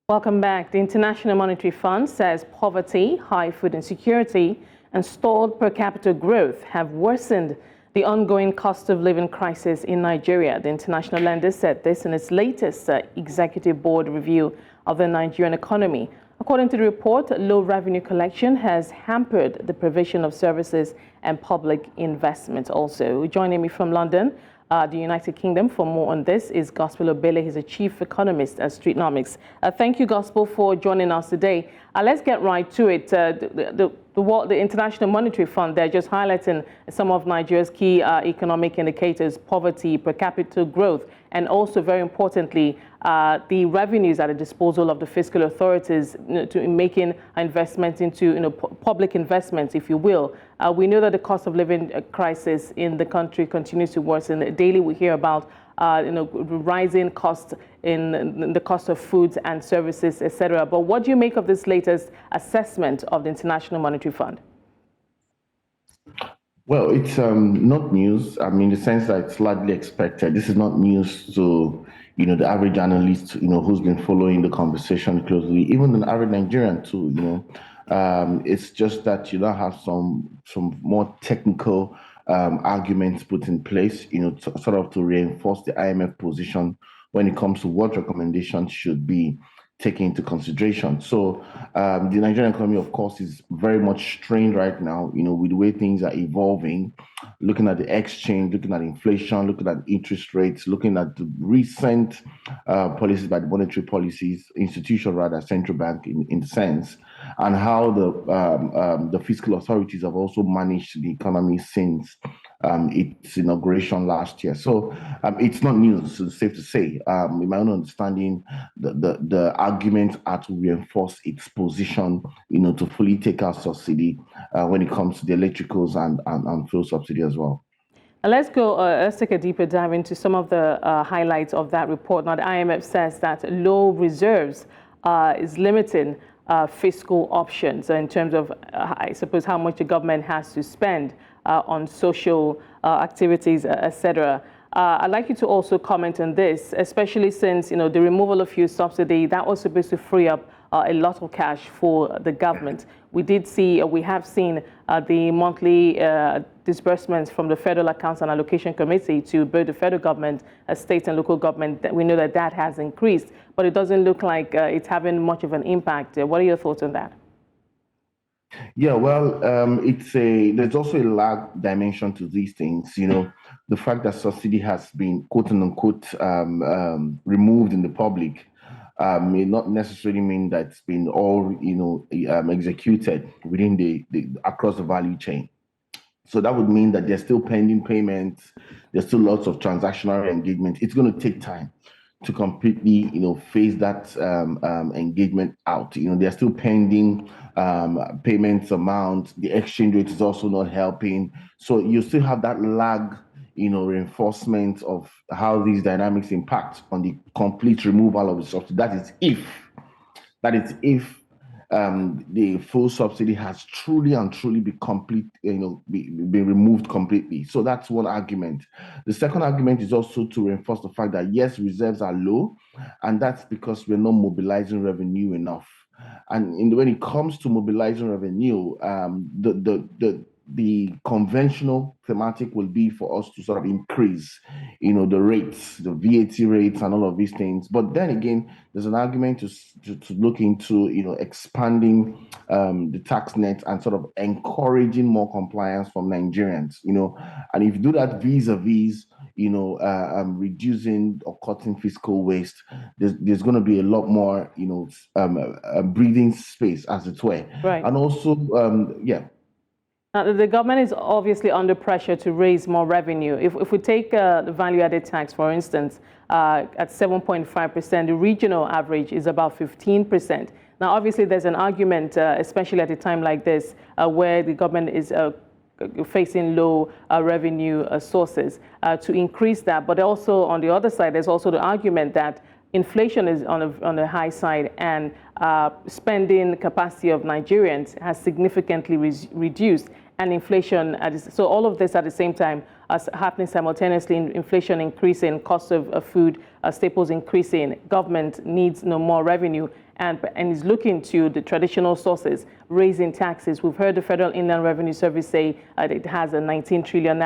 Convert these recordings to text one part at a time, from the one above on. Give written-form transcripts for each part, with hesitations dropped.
Welcome back. The International Monetary Fund says poverty, high food insecurity, and stalled per capita growth have worsened the ongoing cost of living crisis in Nigeria. The international lender said this in its latest executive board review of the Nigerian economy. According to the report, low revenue collection has hampered the provision of services and public investment also. Joining me from London, the United Kingdom, for more on this is Gospel Obele. He's a chief economist at Streetnomics. Thank you, Gospel, for joining us today. Let's get right to it. The International Monetary Fund, they're just highlighting some of Nigeria's key economic indicators: poverty, per capita growth, and also, very importantly, the revenues at the disposal of the fiscal authorities to making investments into public investments, if you will. We know that the cost of living crisis in the country continues to worsen. Daily we hear about rising costs in the cost of foods and services, etc. But what do you make of this latest assessment of the International Monetary Fund? Well, it's not news. I mean, in the sense that it's largely expected. This is not news to the average analyst who's been following the conversation closely, even the average Nigerian too. It's just that you now have some more technical arguments put in place, to reinforce the IMF position when it comes to what recommendations should be taken into consideration. So the Nigerian economy, of course, is very much strained right now, with the way things are evolving, looking at the exchange, looking at inflation, looking at interest rates, looking at the recent policies by the monetary policies, central bank in the sense, and how the fiscal authorities have also managed the economy since its inauguration last year. So it's not news, it's safe to say. In my own understanding, the arguments are to reinforce its position, to fully take out subsidy when it comes to the electricals and fuel subsidy as well. Let's take a deeper dive into some of the highlights of that report. Now, the IMF says that low reserves is limiting fiscal options in terms of, I suppose, how much the government has to spend on social activities, etc. I'd like you to also comment on this, especially since the removal of fuel subsidy that was supposed to free up a lot of cash for the government. We have seen the monthly disbursements from the Federal Accounts and Allocation Committee to both the federal government, state and local government. We know that has increased, but it doesn't look like it's having much of an impact. What are your thoughts on that? Yeah, well, there's also a lag dimension to these things. The fact that subsidy has been quote unquote removed in the public may not necessarily mean that it's been all executed within the across the value chain. So that would mean that there's still pending payments, there's still lots of transactional engagement. It's going to take time to completely phase that engagement out. They're still pending payments amount. The exchange rate is also not helping. So you still have that lag, reinforcement of how these dynamics impact on the complete removal of the subsidy. That is if the full subsidy has truly been removed completely. So that's one argument. The second argument is also to reinforce the fact that yes, reserves are low, and that's because we're not mobilizing revenue enough. And when it comes to mobilizing revenue, the conventional thematic will be for us to sort of increase, the rates, the VAT rates and all of these things. But then again, there's an argument to look into, expanding the tax net and sort of encouraging more compliance from Nigerians, and if you do that vis-a-vis, reducing or cutting fiscal waste, there's going to be a lot more, breathing space, as it were. Right. And also, Now, the government is obviously under pressure to raise more revenue. If we take the value-added tax, for instance, at 7.5%, the regional average is about 15%. Now, obviously, there's an argument, especially at a time like this, where the government is facing low revenue sources, to increase that. But also, on the other side, there's also the argument that inflation is on the high side, and spending capacity of Nigerians has significantly reduced, and inflation, so all of this at the same time as happening simultaneously, inflation increasing, cost of food staples increasing, government needs no more revenue and is looking to the traditional sources, raising taxes. We've heard the Federal Inland Revenue Service say it has a 19 trillion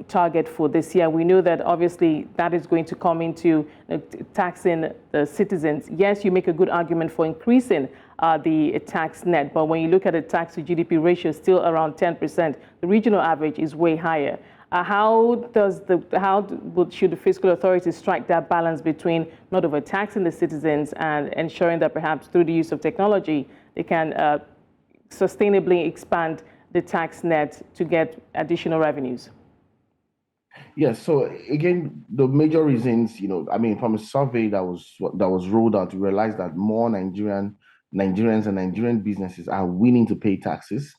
target for this year. We know that obviously that is going to come into taxing the citizens. Yes, you make a good argument for increasing the tax net, but when you look at the tax to GDP ratio, still around 10%. The regional average is way higher. How should the fiscal authorities strike that balance between not overtaxing the citizens and ensuring that perhaps through the use of technology they can sustainably expand the tax net to get additional revenues? Yes. So again, the major reasons, I mean, from a survey that was rolled out, we realized that more Nigerians and Nigerian businesses are willing to pay taxes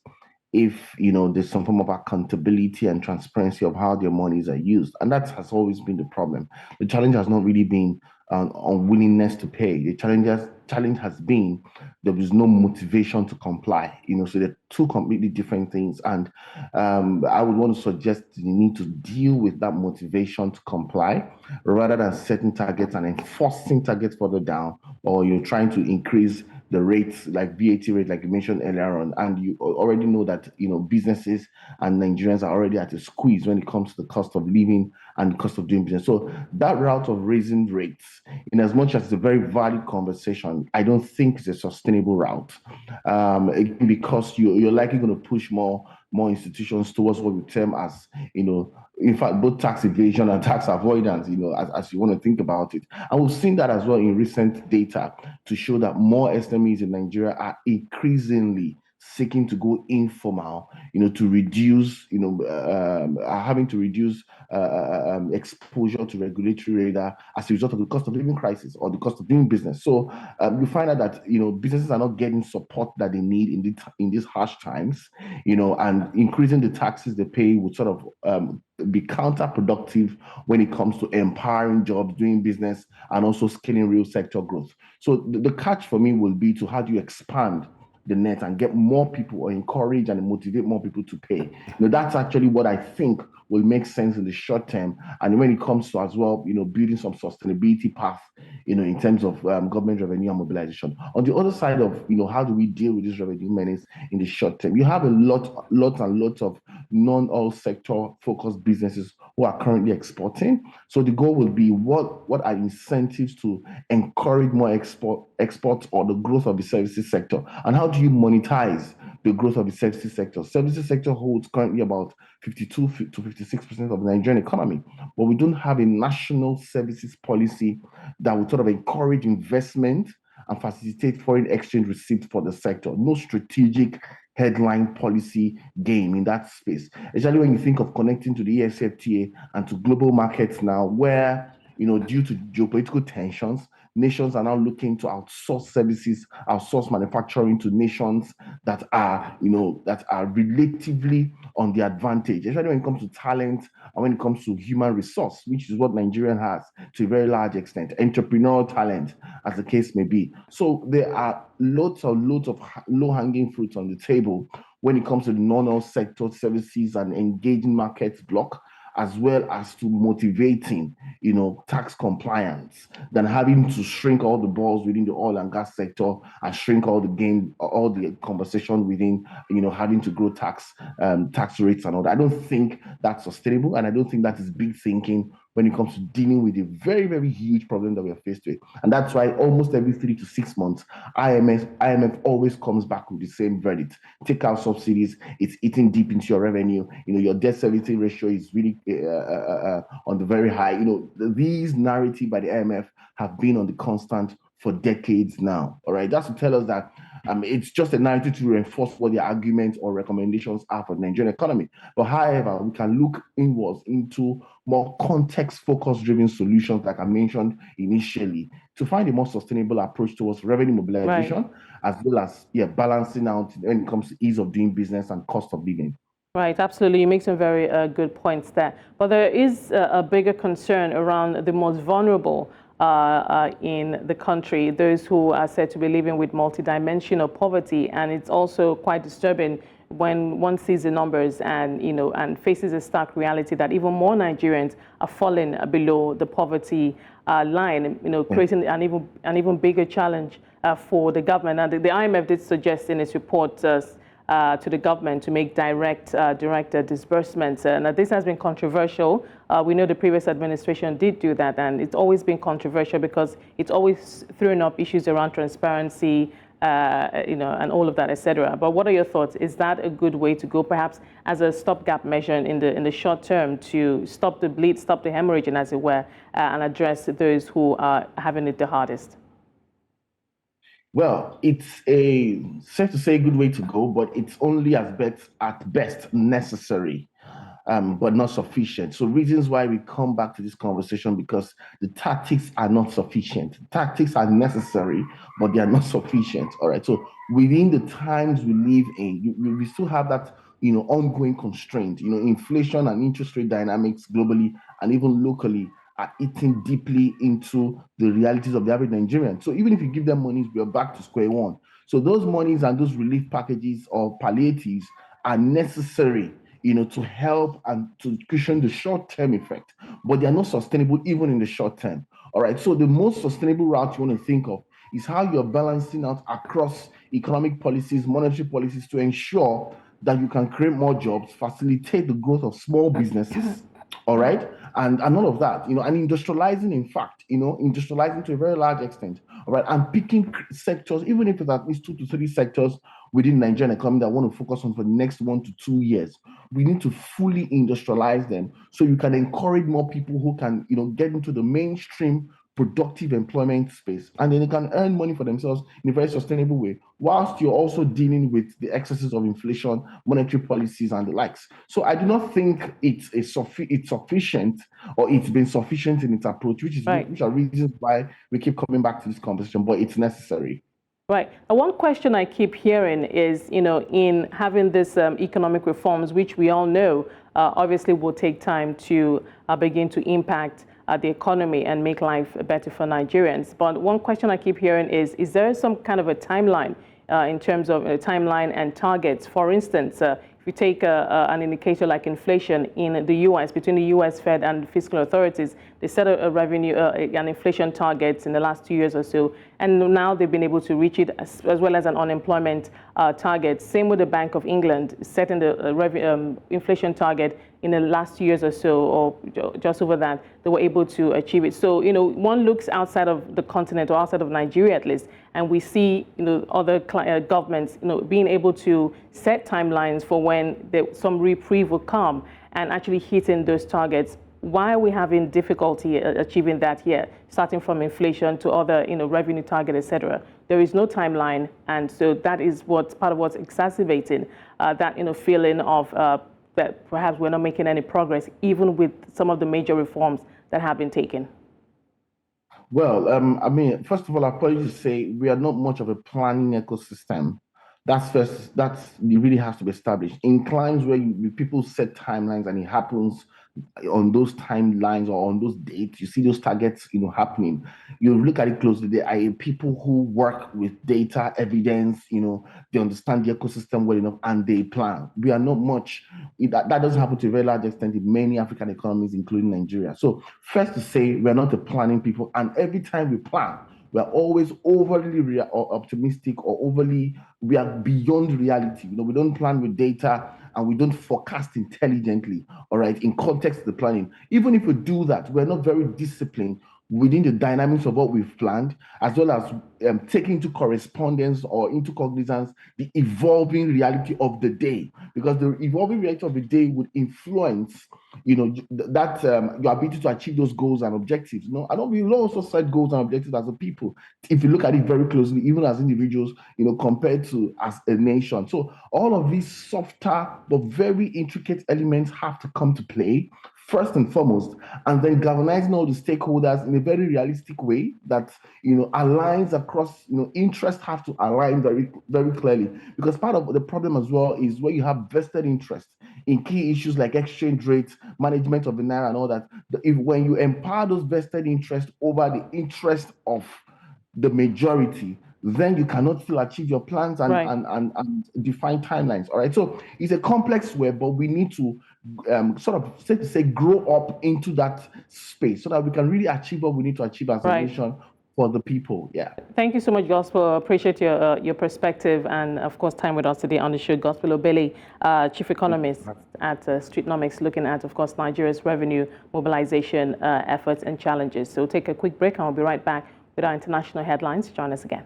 if there's some form of accountability and transparency of how their monies are used. And that has always been the problem. The challenge has not really been unwillingness to pay. The challenge has been there is no motivation to comply. So they're two completely different things. And I would want to suggest you need to deal with that motivation to comply rather than setting targets and enforcing targets further down, or you're trying to increase the rates like VAT rate, like you mentioned earlier on, and you already know that businesses and Nigerians are already at a squeeze when it comes to the cost of living and the cost of doing business. So that route of raising rates, in as much as it's a very valid conversation, I don't think it's a sustainable route, because you're likely going to push more institutions towards what we term as, in fact, both tax evasion and tax avoidance, as you want to think about it. And we've seen that as well in recent data to show that more SMEs in Nigeria are increasingly seeking to go informal, to reduce, having to reduce exposure to regulatory radar as a result of the cost of living crisis or the cost of doing business. So you find out that businesses are not getting support that they need in these harsh times, and increasing the taxes they pay would sort of be counterproductive when it comes to empowering jobs, doing business, and also scaling real sector growth. So the catch for me will be to how do you expand the net and get more people, or encourage and motivate more people to pay. That's actually what I think will make sense in the short term. And when it comes to as well, building some sustainability path, in terms of government revenue and mobilization. On the other side of, how do we deal with this revenue menace in the short term? You have a lot of non-oil sector focused businesses who are currently exporting. So the goal will be what are incentives to encourage more exports or the growth of the services sector? And how do you monetize the growth of the services sector? Services sector holds currently about 52 to 56% of the Nigerian economy, but we don't have a national services policy that would sort of encourage investment and facilitate foreign exchange receipts for the sector. No strategic headline policy game in that space, especially when you think of connecting to the ESFTA and to global markets now, where due to geopolitical tensions, nations are now looking to outsource services, outsource manufacturing to nations that are relatively on the advantage, especially when it comes to talent and when it comes to human resource, which is what Nigeria has to a very large extent, entrepreneurial talent, as the case may be. So there are lots of low-hanging fruits on the table when it comes to the non-oil sector services and engaging markets block, as well as to motivating, tax compliance, than having to shrink all the balls within the oil and gas sector and shrink all the conversation within, having to grow tax rates and all that. I don't think that's sustainable, and I don't think that is big thinking when it comes to dealing with a very, very huge problem that we are faced with. And that's why almost every 3 to 6 months, IMF always comes back with the same verdict. Take out subsidies, it's eating deep into your revenue. Your debt servicing ratio is really on the very high. These narrative by the IMF have been on the constant for decades now. All right, that's to tell us that it's just a narrative to reinforce what the arguments or recommendations are for the Nigerian economy. But however, we can look inwards into more context-focused driven solutions, like I mentioned initially, to find a more sustainable approach towards revenue mobilization, right, as well as balancing out when it comes to ease of doing business and cost of living. Right, absolutely. You make some very good points there. But there is a bigger concern around the most vulnerable in the country, those who are said to be living with multidimensional poverty. And it's also quite disturbing when one sees the numbers and, and faces a stark reality that even more Nigerians are falling below the poverty line, creating an even bigger challenge for the government. And the IMF did suggest in its report to the government to make direct disbursements. Now, this has been controversial. We know the previous administration did do that, and it's always been controversial because it's always thrown up issues around transparency, and all of that, etc. But what are your thoughts? Is that a good way to go, perhaps as a stopgap measure in the short term to stop the bleed, stop the hemorrhaging, as it were, and address those who are having it the hardest? Well, it's safe to say a good way to go, but it's only at best necessary, but not sufficient. So reasons why we come back to this conversation, because the tactics are not sufficient. Tactics are necessary, but they are not sufficient. All right. So within the times we live in, we still have that ongoing constraint. Inflation and interest rate dynamics globally and even locally are eating deeply into the realities of the average Nigerian. So even if you give them monies, we are back to square one. So those monies and those relief packages or palliatives are necessary, to help and to cushion the short-term effect, but they are not sustainable even in the short term. All right. So the most sustainable route you want to think of is how you're balancing out across economic policies, monetary policies to ensure that you can create more jobs, facilitate the growth of small businesses. All right. And all of that, and industrializing, in fact, industrializing to a very large extent. All right. And picking sectors, even if it's at least 2 to 3 sectors within Nigerian economy that I want to focus on for the next 1 to 2 years. We need to fully industrialize them so you can encourage more people who can, get into the mainstream productive employment space, and then they can earn money for themselves in a very sustainable way, whilst you're also dealing with the excesses of inflation, monetary policies, and the likes. So I do not think it's sufficient, or it's been sufficient in its approach, which are reasons why we keep coming back to this conversation, but it's necessary. Right. One question I keep hearing is, in having this economic reforms, which we all know obviously will take time to begin to impact the economy and make life better for Nigerians. But one question I keep hearing is there some kind of a timeline in terms of timeline and targets? For instance, if you take an indicator like inflation in the U.S., between the U.S. Fed and fiscal authorities, they set a revenue, an inflation target in the last 2 years or so, and now they've been able to reach it, as well as an unemployment target. Same with the Bank of England, setting the inflation target in the last 2 years or so, or just over that, they were able to achieve it. So, one looks outside of the continent, or outside of Nigeria at least, and we see, other governments, being able to set timelines for when some reprieve will come and actually hitting those targets. Why are we having difficulty achieving that here, starting from inflation to other, revenue target, etc.? There is no timeline, and so that is part of what's exacerbating that, feeling of that perhaps we're not making any progress, even with some of the major reforms that have been taken. Well, first of all, I'll probably just say we are not much of a planning ecosystem. That's really has to be established. In climes where people set timelines and it happens on those timelines or on those dates, you see those targets, happening. You look at it closely. There are people who work with data, evidence, they understand the ecosystem well enough and they plan. We are not much. That doesn't happen to a very large extent in many African economies, including Nigeria. So first to say, we're not the planning people. And every time we plan, we're always overly optimistic, or we are beyond reality. We don't plan with data and we don't forecast intelligently, all right, in context of the planning. Even if we do that, we're not very disciplined within the dynamics of what we've planned, as well as taking into correspondence or into cognizance the evolving reality of the day, because the evolving reality of the day would influence, that your ability to achieve those goals and objectives. We also set goals and objectives as a people, if you look at it very closely, even as individuals, compared to as a nation. So all of these softer but very intricate elements have to come to play first and foremost, and then galvanizing all the stakeholders in a very realistic way that aligns across, interests have to align very, very clearly, because part of the problem as well is where you have vested interest in key issues like exchange rates, management of the naira, and all that. When you empower those vested interests over the interest of the majority, then you cannot still achieve your plans and define timelines. All right. So it's a complex web, but we need to sort of grow up into that space so that we can really achieve what we need to achieve as a nation for the people. Yeah. Thank you so much, Gospel. Appreciate your perspective and, of course, time with us today on the show. Gospel Obele, Chief Economist at Streetnomics, looking at, of course, Nigeria's revenue mobilization efforts and challenges. So we'll take a quick break and we'll be right back with our international headlines. Join us again.